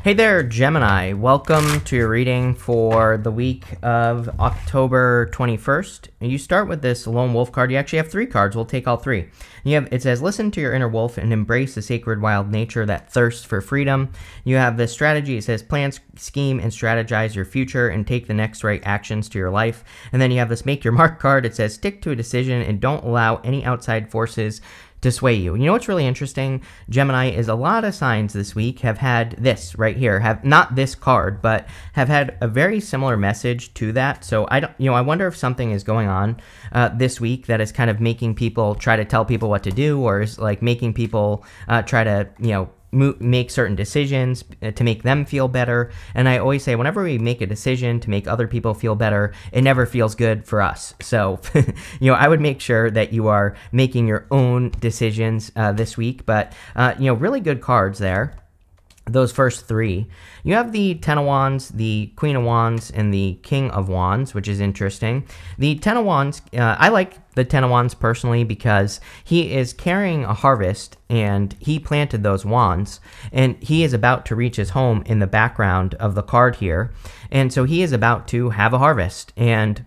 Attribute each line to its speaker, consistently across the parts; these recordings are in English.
Speaker 1: Hey there, Gemini. Welcome to your reading for the week of October 21st. You start with this lone wolf card. You actually have three cards. We'll take all three. It says, listen to your inner wolf and embrace the sacred wild nature that thirsts for freedom. You have this strategy. It says, plan, scheme, and strategize your future and take the next right actions to your life. And then you have this make your mark card. It says, stick to a decision and don't allow any outside forces to sway you. You know what's really interesting, Gemini, is a lot of signs this week have had this right here, have not this card, but have had a very similar message to that. So I wonder if something is going on this week that is kind of making people try to tell people what to do, or is like making people try to, make certain decisions to make them feel better. And I always say, whenever we make a decision to make other people feel better, it never feels good for us. So, I would make sure that you are making your own decisions this week. But, really good cards there. Those first three. You have the Ten of Wands, the Queen of Wands, and the King of Wands, which is interesting. The Ten of Wands, I like the Ten of Wands personally because he is carrying a harvest and he planted those wands and he is about to reach his home in the background of the card here. And so he is about to have a harvest and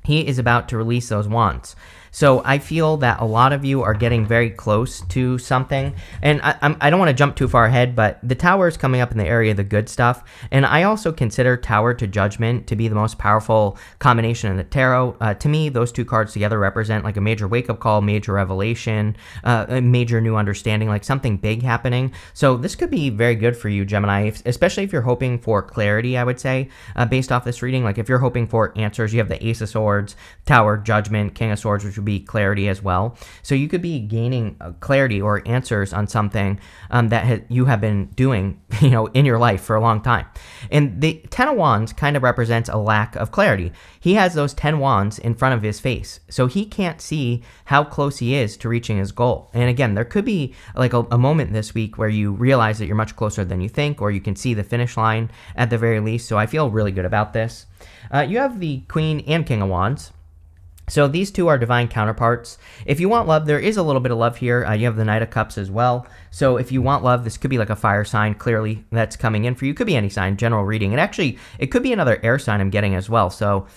Speaker 1: he is about to release those wands. So I feel that a lot of you are getting very close to something. And I don't want to jump too far ahead, but the Tower is coming up in the area of the good stuff. And I also consider Tower to Judgment to be the most powerful combination in the tarot. To me, those two cards together represent like a major wake-up call, major revelation, a major new understanding, like something big happening. So this could be very good for you, Gemini, especially if you're hoping for clarity, I would say, based off this reading. Like if you're hoping for answers, you have the Ace of Swords, Tower, Judgment, King of Swords, which would be clarity as well. So you could be gaining clarity or answers on something that you have been doing, in your life for a long time. And the Ten of Wands kind of represents a lack of clarity. He has those 10 wands in front of his face, so he can't see how close he is to reaching his goal. And again, there could be like a moment this week where you realize that you're much closer than you think, or you can see the finish line at the very least. So I feel really good about this. You have the Queen and King of Wands. So these two are divine counterparts. If you want love, there is a little bit of love here. You have the Knight of Cups as well. So if you want love, this could be like a fire sign, clearly, that's coming in for you. Could be any sign, general reading. And actually, it could be another air sign I'm getting as well. So,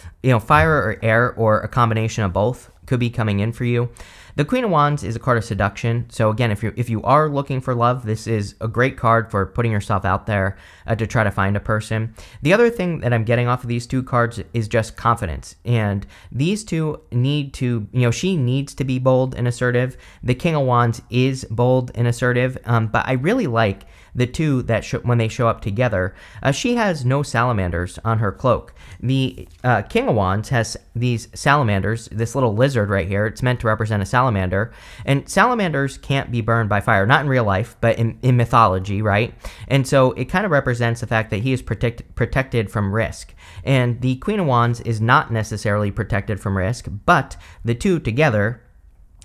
Speaker 1: fire or air or a combination of both could be coming in for you. The Queen of Wands is a card of seduction. So again, if you are looking for love, this is a great card for putting yourself out there to try to find a person. The other thing that I'm getting off of these two cards is just confidence. And these two need to, she needs to be bold and assertive. The King of Wands is bold and assertive, but I really like the two that when they show up together. She has no salamanders on her cloak. The King of Wands has these salamanders, this little lizard right here. It's meant to represent a salamander. And salamanders can't be burned by fire, not in real life, but in mythology, right? And so it kind of represents the fact that he is protected from risk. And the Queen of Wands is not necessarily protected from risk, but the two together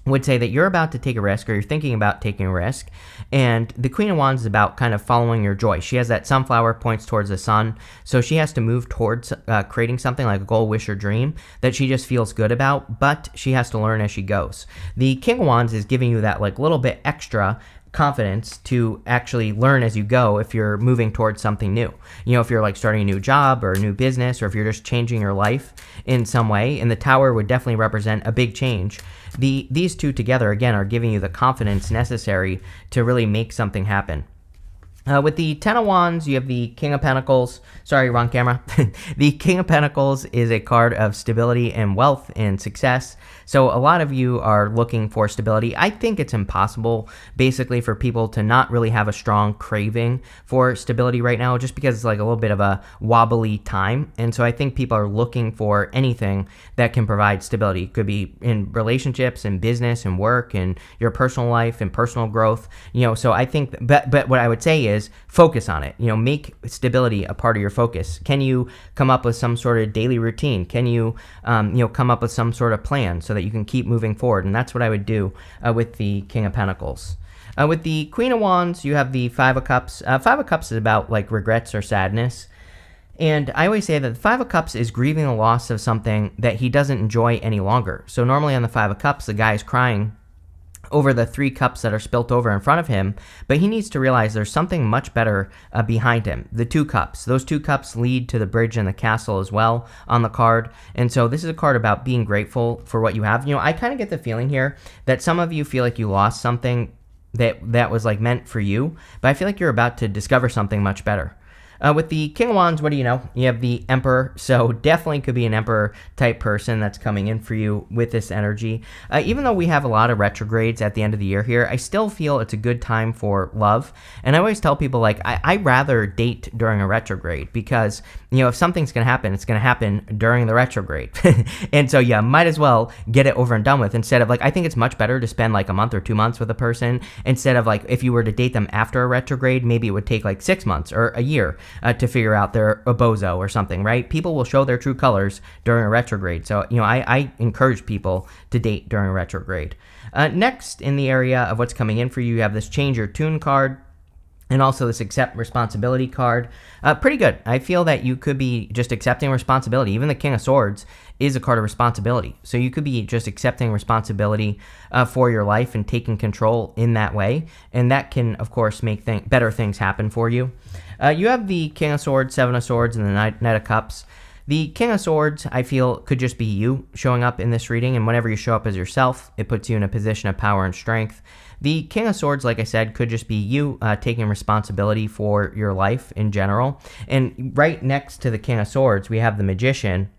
Speaker 1: would say that you're about to take a risk or you're thinking about taking a risk. And the Queen of Wands is about kind of following your joy. She has that sunflower points towards the sun. So she has to move towards creating something like a goal, wish, or dream that she just feels good about, but she has to learn as she goes. The King of Wands is giving you that like little bit extra confidence to actually learn as you go if you're moving towards something new. If you're like starting a new job or a new business, or if you're just changing your life in some way, and the Tower would definitely represent a big change. These two together, again, are giving you the confidence necessary to really make something happen. With the Ten of Wands, you have the King of Pentacles. Sorry, wrong camera. The King of Pentacles is a card of stability and wealth and success. So a lot of you are looking for stability. I think it's impossible, basically, for people to not really have a strong craving for stability right now, just because it's like a little bit of a wobbly time. And so I think people are looking for anything that can provide stability. It could be in relationships and business and work and your personal life and personal growth. So I think, but what I would say is focus on it. Make stability a part of your focus. Can you come up with some sort of daily routine? Can you, come up with some sort of plan so that you can keep moving forward? And that's what I would do with the King of Pentacles. With the Queen of Wands, you have the Five of Cups. Five of Cups is about like regrets or sadness. And I always say that the Five of Cups is grieving the loss of something that he doesn't enjoy any longer. So normally on the Five of Cups, the guy is crying over the 3 cups that are spilt over in front of him, but he needs to realize there's something much better behind him. The 2 cups. Those 2 cups lead to the bridge and the castle as well on the card, and so this is a card about being grateful for what you have. I kind of get the feeling here that some of you feel like you lost something that was like meant for you, but I feel like you're about to discover something much better. With the King of Wands, what do you know? You have the Emperor, so definitely could be an Emperor type person that's coming in for you with this energy. Even though we have a lot of retrogrades at the end of the year here, I still feel it's a good time for love. And I always tell people, like, I'd rather date during a retrograde because, if something's going to happen, it's going to happen during the retrograde. And so, yeah, might as well get it over and done with instead of, like, I think it's much better to spend, like, a month or 2 months with a person instead of, like, if you were to date them after a retrograde, maybe it would take, like, 6 months or a year. To figure out they're a bozo or something, right? People will show their true colors during a retrograde. So, I encourage people to date during a retrograde. Next, in the area of what's coming in for you, you have this Change Your Tune card and also this Accept Responsibility card. Pretty good. I feel that you could be just accepting responsibility. Even the King of Swords is a card of responsibility. So you could be just accepting responsibility for your life and taking control in that way. And that can, of course, make better things happen for you. You have the King of Swords, 7 of Swords, and the Knight of Cups. The King of Swords, I feel, could just be you showing up in this reading, and whenever you show up as yourself, it puts you in a position of power and strength. The King of Swords, like I said, could just be you taking responsibility for your life in general. And right next to the King of Swords, we have the Magician.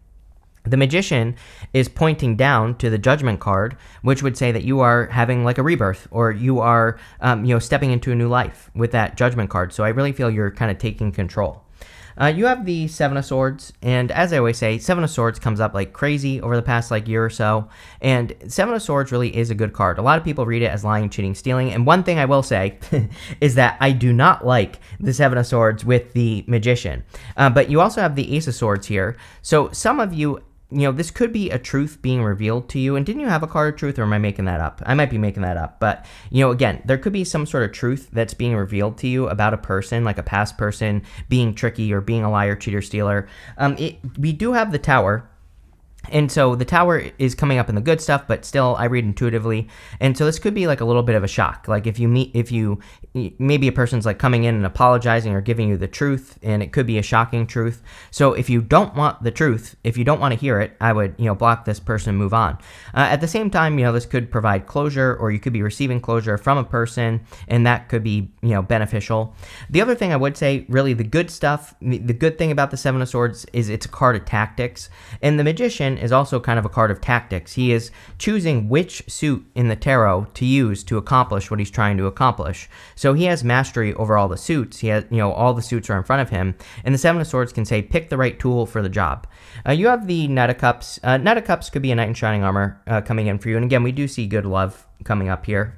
Speaker 1: The Magician is pointing down to the Judgment card, which would say that you are having like a rebirth, or you are, stepping into a new life with that Judgment card. So I really feel you're kind of taking control. You have the 7 of Swords, and as I always say, 7 of Swords comes up like crazy over the past like year or so, and 7 of Swords really is a good card. A lot of people read it as lying, cheating, stealing, and one thing I will say is that I do not like the 7 of Swords with the Magician. But you also have the Ace of Swords here, so some of you, this could be a truth being revealed to you. And didn't you have a card of truth, or am I making that up? I might be making that up. But, again, there could be some sort of truth that's being revealed to you about a person, like a past person being tricky or being a liar, cheater, stealer. We do have the Tower. And so the Tower is coming up in the good stuff, but still I read intuitively. And so this could be like a little bit of a shock. Like maybe a person's like coming in and apologizing or giving you the truth, and it could be a shocking truth. So if you don't want the truth, if you don't want to hear it, I would, block this person and move on. At the same time, this could provide closure, or you could be receiving closure from a person, and that could be, beneficial. The other thing I would say, really the good stuff, the good thing about the 7 of Swords is it's a card of tactics, and the Magician is also kind of a card of tactics. He is choosing which suit in the tarot to use to accomplish what he's trying to accomplish. So he has mastery over all the suits. He has, all the suits are in front of him, and the 7 of Swords can say, pick the right tool for the job. You have the Knight of Cups. Knight of Cups could be a knight in shining armor coming in for you, and again, we do see good love coming up here.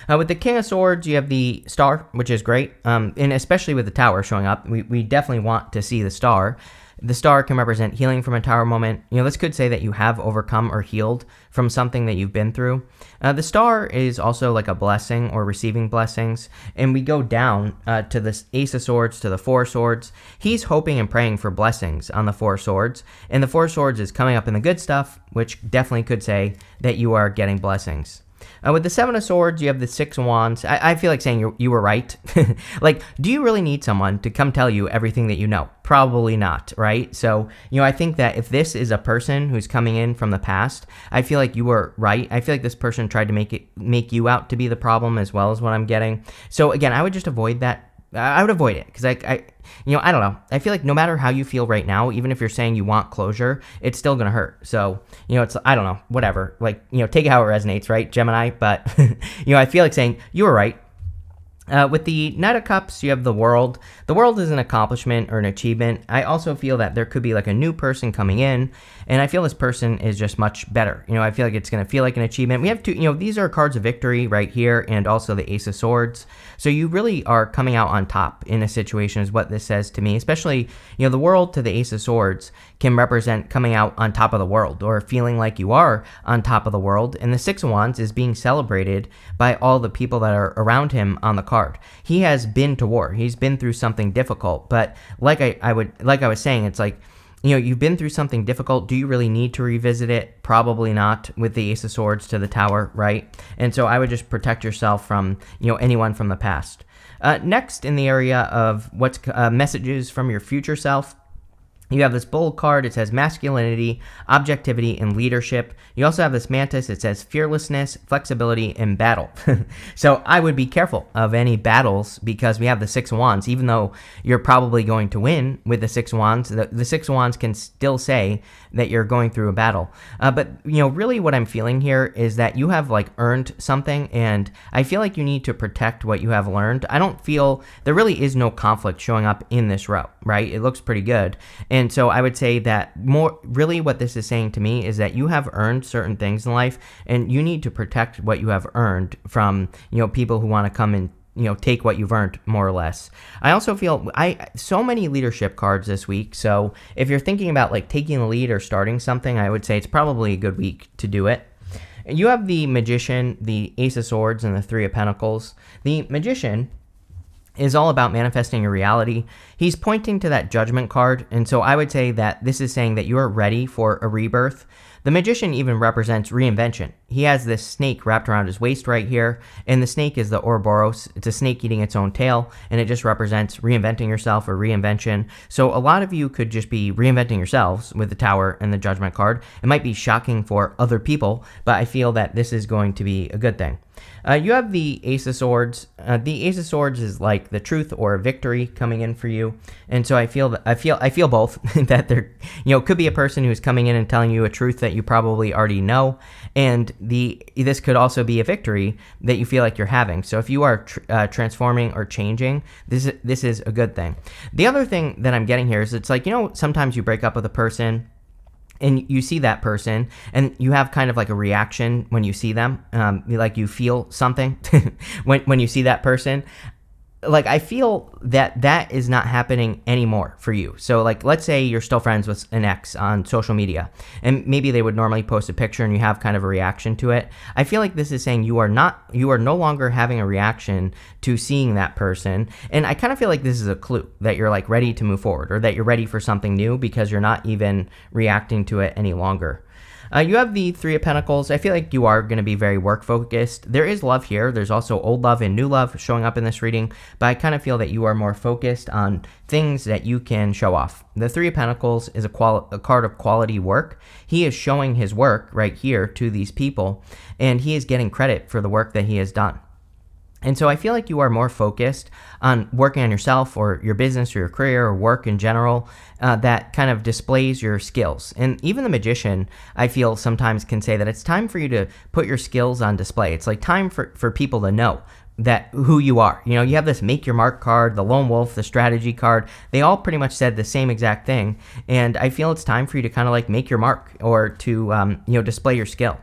Speaker 1: With the King of Swords, you have the Star, which is great, and especially with the Tower showing up, we definitely want to see the Star. The Star can represent healing from a Tower moment. This could say that you have overcome or healed from something that you've been through. The Star is also like a blessing or receiving blessings. And we go down to the Ace of Swords, to the 4 of Swords. He's hoping and praying for blessings on the 4 of Swords. And the 4 of Swords is coming up in the good stuff, which definitely could say that you are getting blessings. With the 7 of Swords, you have the 6 of Wands. I feel like saying you were right. Like, do you really need someone to come tell you everything that you know? Probably not, right? So, I think that if this is a person who's coming in from the past, I feel like you were right. I feel like this person tried to make you out to be the problem as well as what I'm getting. So, again, I would just avoid that. I would avoid it because I don't know. I feel like no matter how you feel right now, even if you're saying you want closure, it's still going to hurt. So, it's, I don't know, whatever. Like, take it how it resonates, right, Gemini? But, I feel like saying you were right. With the Knight of Cups, you have the World. The World is an accomplishment or an achievement. I also feel that there could be like a new person coming in, and I feel this person is just much better. I feel like it's going to feel like an achievement. We have two, these are cards of victory right here, and also the Ace of Swords. So you really are coming out on top in a situation is what this says to me. Especially, the World to the Ace of Swords can represent coming out on top of the world or feeling like you are on top of the world. And the 6 of Wands is being celebrated by all the people that are around him on the card. He has been to war. He's been through something difficult, but like I was saying, it's like you've been through something difficult. Do you really need to revisit it? Probably not, with the Ace of Swords to the Tower, right? And so I would just protect yourself from, anyone from the past. Next, in the area of what's messages from your future self, you have this bold card. It says masculinity, objectivity, and leadership. You also have this mantis. It says fearlessness, flexibility, and battle. So I would be careful of any battles, because we have the Six of Wands. Even though you're probably going to win with the Six of Wands, the Six of Wands can still say that you're going through a battle. But, really what I'm feeling here is that you have earned something, and I feel like you need to protect what you have learned. I don't feel there really is no conflict showing up in this row, right? It looks pretty good. And so I would say that really what this is saying to me is that you have earned certain things in life, and you need to protect what you have earned from, people who want to come and, take what you've earned, more or less. I also feel so many leadership cards this week. So if you're thinking about taking the lead or starting something, I would say it's probably a good week to do it. You have the Magician, the Ace of Swords, and the Three of Pentacles. The Magician is all about manifesting your reality. He's pointing to that Judgment card, and so I would say that this is saying that you are ready for a rebirth. The Magician even represents reinvention. He has this snake wrapped around his waist right here, and the snake is the Ouroboros. It's a snake eating its own tail, and it just represents reinventing yourself or reinvention. So a lot of you could just be reinventing yourselves with the Tower and the Judgment card. It might be shocking for other people, but I feel that this is going to be a good thing. You have the Ace of Swords. The Ace of Swords is like the truth or victory coming in for you, and so I feel both that there, could be a person who's coming in and telling you a truth that you probably already know, and this could also be a victory that you feel like you're having. So if you are transforming or changing, this is a good thing. The other thing that I'm getting here is it's sometimes you break up with a person, and you see that person, and you have kind of a reaction when you see them, you feel something when you see that person. I feel that is not happening anymore for you. So let's say you're still friends with an ex on social media, and maybe they would normally post a picture and you have kind of a reaction to it. I feel like this is saying you are no longer having a reaction to seeing that person. And I kind of feel like this is a clue that you're ready to move forward, or that you're ready for something new, because you're not even reacting to it any longer. You have the Three of Pentacles. I feel like you are going to be very work-focused. There is love here. There's also old love and new love showing up in this reading, but I kind of feel that you are more focused on things that you can show off. The Three of Pentacles is a card of quality work. He is showing his work right here to these people, and he is getting credit for the work that he has done. And so I feel like you are more focused on working on yourself or your business or your career or work in general, that kind of displays your skills. And even the Magician, I feel sometimes can say that it's time for you to put your skills on display. It's time for people to know that who you are. You have this Make Your Mark card, the Lone Wolf, the Strategy card. They all pretty much said the same exact thing. And I feel it's time for you to kind of make your mark, or to, display your skill.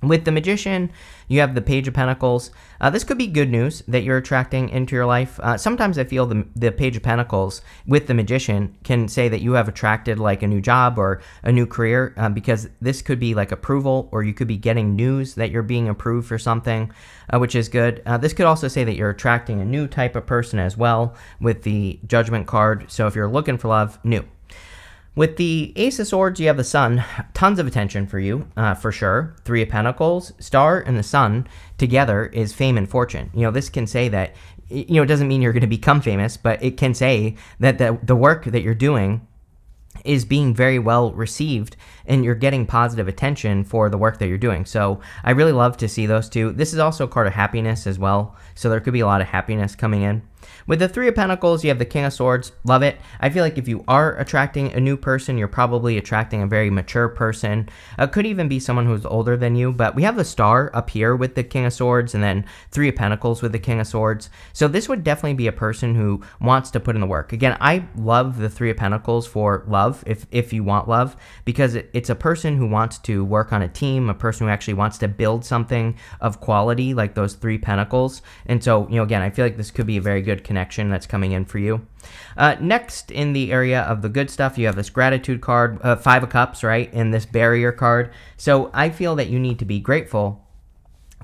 Speaker 1: With the Magician, you have the Page of Pentacles. This could be good news that you're attracting into your life. Sometimes I feel the Page of Pentacles with the Magician can say that you have attracted a new job or a new career, because this could be approval, or you could be getting news that you're being approved for something, which is good. This could also say that you're attracting a new type of person as well with the Judgment card. So if you're looking for love, new. With the Ace of Swords, you have the Sun. Tons of attention for you, for sure. Three of Pentacles, Star, and the Sun together is fame and fortune. This can say that, it doesn't mean you're going to become famous, but it can say that the work that you're doing is being very well received, and you're getting positive attention for the work that you're doing. So I really love to see those two. This is also a card of happiness as well, so there could be a lot of happiness coming in. With the Three of Pentacles, you have the King of Swords. Love it. I feel like if you are attracting a new person, you're probably attracting a very mature person. Could even be someone who's older than you, but we have the Star up here with the King of Swords, and then Three of Pentacles with the King of Swords. So this would definitely be a person who wants to put in the work. Again, I love the Three of Pentacles for love, if you want love, because it's a person who wants to work on a team, a person who actually wants to build something of quality, like those Three Pentacles. And so, again, I feel like this could be a very good connection that's coming in for you. Next, in the area of the good stuff, you have this Gratitude card, Five of Cups, right, and this Barrier card. So I feel that you need to be grateful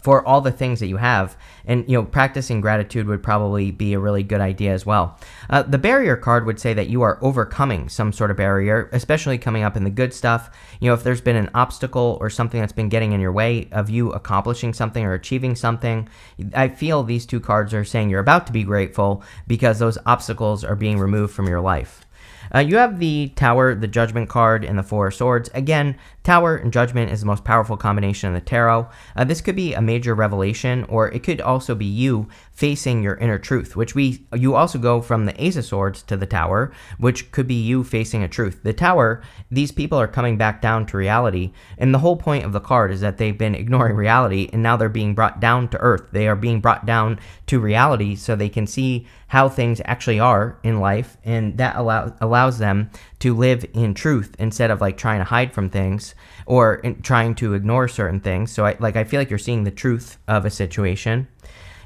Speaker 1: for all the things that you have. And, practicing gratitude would probably be a really good idea as well. The barrier card would say that you are overcoming some sort of barrier, especially coming up in the good stuff. If there's been an obstacle or something that's been getting in your way of you accomplishing something or achieving something, I feel these two cards are saying you're about to be grateful because those obstacles are being removed from your life. You have the Tower, the Judgment card, and the Four of Swords. Again, Tower and Judgment is the most powerful combination in the tarot. This could be a major revelation, or it could also be you facing your inner truth, which you also go from the Ace of Swords to the Tower, which could be you facing a truth. The Tower, these people are coming back down to reality, and the whole point of the card is that they've been ignoring reality, and now they're being brought down to earth. They are being brought down to reality so they can see how things actually are in life, and that allows them to live in truth instead of like trying to hide from things or trying to ignore certain things. So I feel like you're seeing the truth of a situation.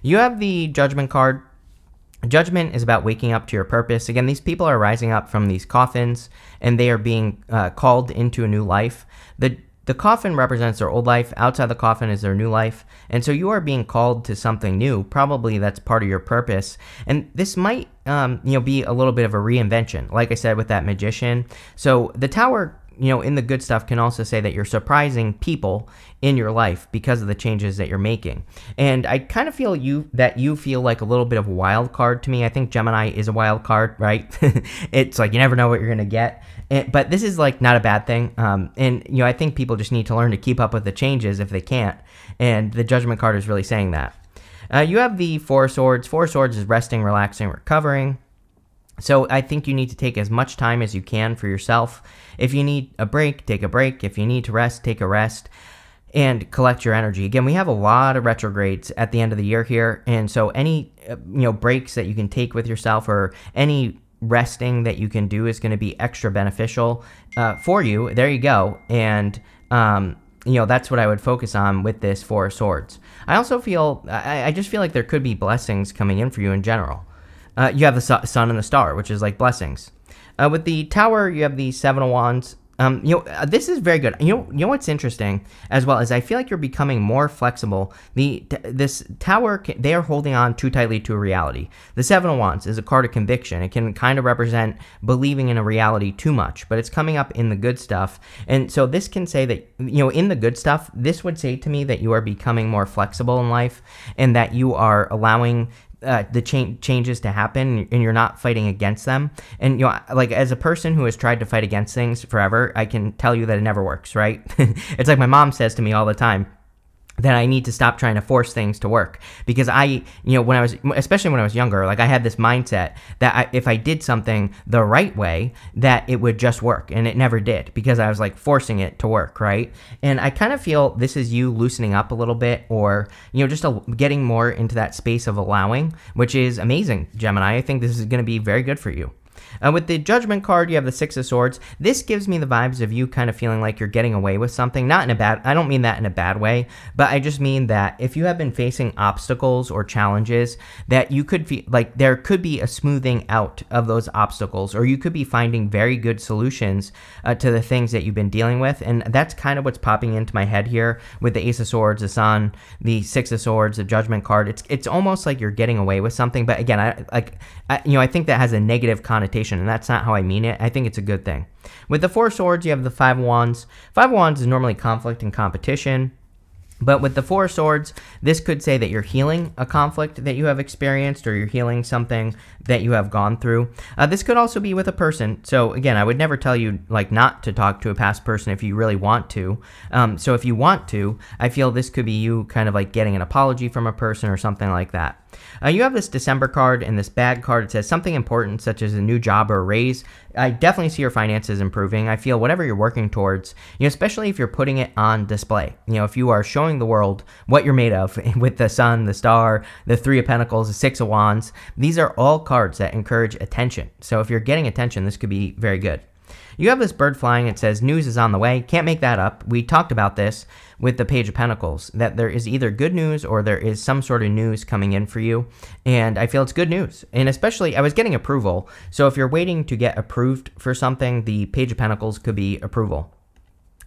Speaker 1: You have the Judgment card. Judgment is about waking up to your purpose. Again, these people are rising up from these coffins and they are being called into a new life. The coffin represents their old life. Outside the coffin is their new life. And so you are being called to something new. Probably that's part of your purpose. And this might, be a little bit of a reinvention, like I said with that magician. So the Tower, in the good stuff can also say that you're surprising people in your life because of the changes that you're making. And I kind of feel that you feel like a little bit of a wild card to me. I think Gemini is a wild card, right? It's like you never know what you're going to get. But this is like not a bad thing. And I think people just need to learn to keep up with the changes if they can't. And the Judgment card is really saying that. You have the Four of Swords. Four of Swords is resting, relaxing, recovering. So I think you need to take as much time as you can for yourself. If you need a break, take a break. If you need to rest, take a rest and collect your energy. Again, we have a lot of retrogrades at the end of the year here. And so any, breaks that you can take with yourself or any resting that you can do is going to be extra beneficial for you. There you go. And, that's what I would focus on with this Four of Swords. I also feel, I just feel like there could be blessings coming in for you in general. You have the sun and the star, which is like blessings. With the Tower, you have the Seven of Wands. This is very good. You know what's interesting as well is I feel like you're becoming more flexible. This Tower, they are holding on too tightly to a reality. The Seven of Wands is a card of conviction. It can kind of represent believing in a reality too much, but it's coming up in the good stuff. And so this can say that, in the good stuff, this would say to me that you are becoming more flexible in life and that you are allowing the changes to happen and you're not fighting against them. And, like as a person who has tried to fight against things forever, I can tell you that it never works, right? It's like my mom says to me all the time that I need to stop trying to force things to work because especially when I was younger, like I had this mindset that if I did something the right way, that it would just work, and it never did because I was like forcing it to work, right? And I kind of feel this is you loosening up a little bit or, just getting more into that space of allowing, which is amazing, Gemini. I think this is going to be very good for you. With the Judgment card, you have the Six of Swords. This gives me the vibes of you kind of feeling like you're getting away with something. Not in a bad, I don't mean that in a bad way, but I just mean that if you have been facing obstacles or challenges, that you could feel like there could be a smoothing out of those obstacles, or you could be finding very good solutions to the things that you've been dealing with. And that's kind of what's popping into my head here with the Ace of Swords, the Sun, the Six of Swords, the Judgment card. It's almost like you're getting away with something. But again, I think that has a negative connotation, and that's not how I mean it. I think it's a good thing. With the Four of Swords, you have the Five of Wands. Five of Wands is normally conflict and competition. But with the Four of Swords, this could say that you're healing a conflict that you have experienced, or you're healing something that you have gone through. This could also be with a person. So again, I would never tell you like not to talk to a past person if you really want to. So if you want to, I feel this could be you kind of like getting an apology from a person or something like that. You have this December card and this bad card. It says something important such as a new job or a raise. I definitely see your finances improving. I feel whatever you're working towards, especially if you're putting it on display, if you are showing the world what you're made of with the Sun, the Star, the Three of Pentacles, the Six of Wands, these are all cards that encourage attention. So if you're getting attention, this could be very good. You have this bird flying. It says news is on the way. Can't make that up. We talked about this with the Page of Pentacles, that there is either good news or there is some sort of news coming in for you. And I feel it's good news. And especially, I was getting approval. So if you're waiting to get approved for something, the Page of Pentacles could be approval.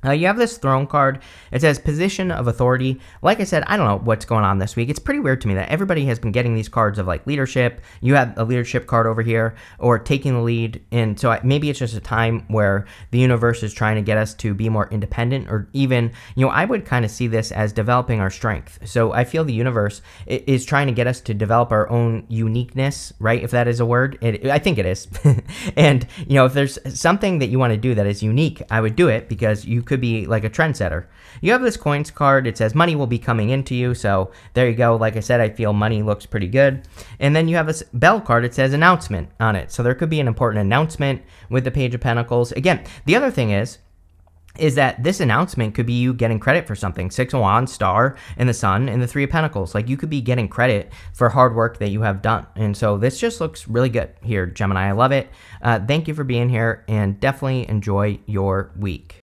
Speaker 1: You have this throne card. It says position of authority. Like I said, I don't know what's going on this week. It's pretty weird to me that everybody has been getting these cards of like leadership. You have a leadership card over here, or taking the lead. And so maybe it's just a time where the universe is trying to get us to be more independent, or even, I would kind of see this as developing our strength. So I feel the universe is trying to get us to develop our own uniqueness, right? If that is a word, I think it is. And, if there's something that you want to do that is unique, I would do it, because you could be like a trendsetter. You have this coins card. It says money will be coming into you. So there you go. Like I said, I feel money looks pretty good. And then you have this bell card. It says announcement on it. So there could be an important announcement with the Page of Pentacles. Again, the other thing is that this announcement could be you getting credit for something. Six of Wands, Star, and the Sun, and the Three of Pentacles. Like, you could be getting credit for hard work that you have done. And so this just looks really good here, Gemini. I love it. Thank you for being here, and definitely enjoy your week.